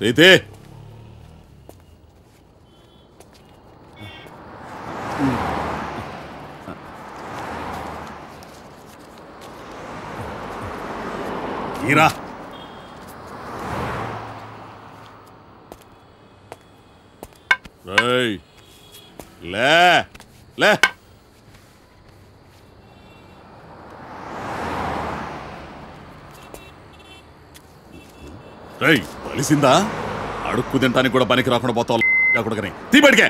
అయితే తీరా లే లే కలిసిందా అడుక్కు తింటానికి కూడా పనికి రాకుండా పోతావు కొడుకని తీబడికే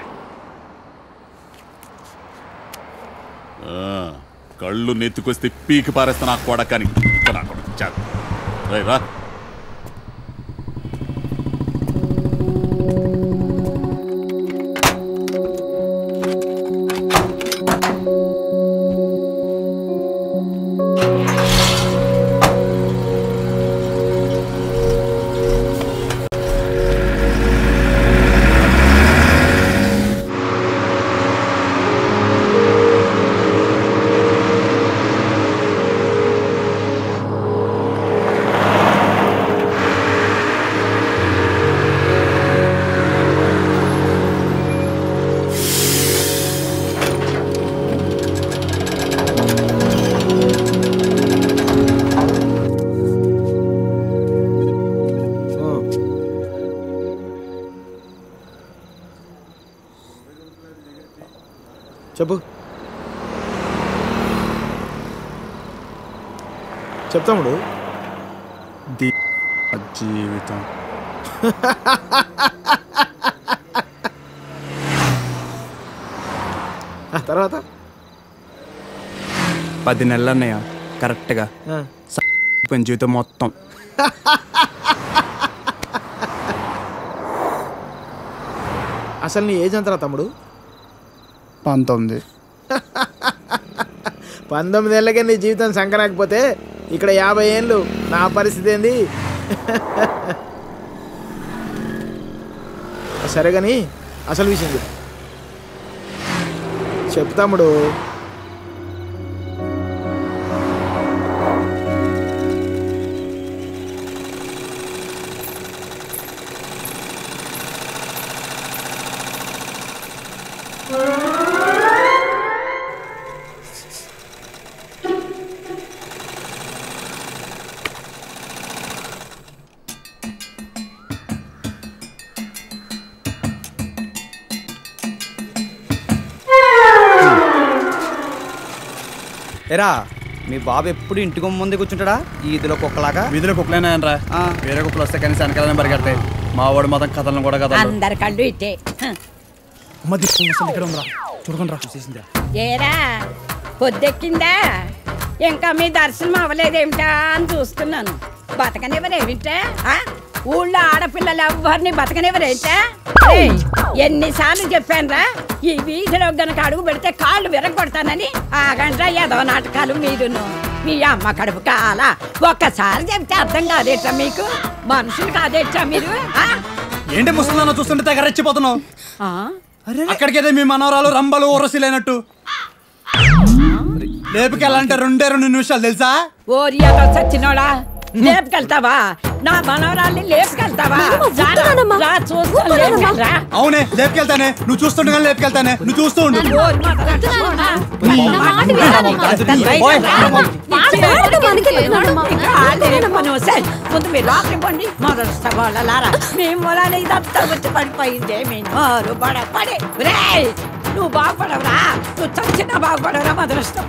కళ్ళు నెత్తుకొస్తే పీకి పారేస్తా నాకు కొడకని నా కొడుకు చాలు రా చెప్పు చెప్తాముడు జీవితం తర్వాత 10 నెలలు అన్నయ్య కరెక్ట్గా జీవితం మొత్తం అసలు నీ ఏజ్ ఎంతరా తమ్ముడు? 19. 19 ఏళ్ళకే నీ జీవితం సంకరాకపోతే ఇక్కడ 50 ఏళ్ళు నా పరిస్థితి ఏంది? సరే కానీ అసలు విషయం చెప్పు తమ్ముడు. ఎరా మీ బాబు ఎప్పుడు ఇంటికి ముందే కూర్చుంటాడా? ఈదిలో కుక్కలాగా. వీధిలో కుక్కలేనాయనరా, వేరే కుక్కలు వస్తే కానీ వెనకాలనే పరిగెడతాయి. మా వాడు మొత్తం కథలను కూడా కథ అందరి కళ్ళు ఇట్టే. ఇక్కడ ఉందా చూడకుండా రా చూసేసిందా? ఏరా పొద్దెక్కిందా? ఇంకా మీ దర్శనం అవ్వలేదేమిటా అని చూస్తున్నాను. బతకనివ్వరేమిటా? ఊళ్ళో ఆడపిల్లలు ఎవరిని బతకనివ్వరేంటా? ఎన్నిసార్లు చెప్పానురా, ఈ వీధిలో గనక అడుగు పెడితే కాళ్ళు విరగొడతానని. ఆగండ్రా ఏదో నాటకాలు మీరును. మీ అమ్మ కడుపు కాల ఒక్కసారి చెప్తే అర్థం కాదేట్రా మీకు? మనుషులు కాదేట్రా మీరు? ఏంటి ముసలిదాన్ని చూస్తుంటే తెగ రెచ్చిపోతున్నావు? అక్కడికైతే మీ మనవరాలు రంబలు ఓరసిలేనట్టు లేపుకెళ్ళాలంటే 2 నిమిషాలు తెలుసా? ఓరియాతో చచ్చినోడా, లేపుకెళ్తావా? నా మనవరాల్ని లేపుకెళ్తావా? అవునే లేపుకెళ్తానే, నువ్వు చూస్తుండగా లేపుకెళ్తానే, నువ్వు చూస్తూ ఉండు. ముందు మీరు లోపలికి పండి మొదలుస్తారా? మీ మూలాన్ని ఇదంతా వచ్చి పడిపోయిందే. మీ నోరు పడి నువ్వు బాగుపడవురా, నువ్వు చచ్చినా బాగుపడవురా. మొదలుస్తా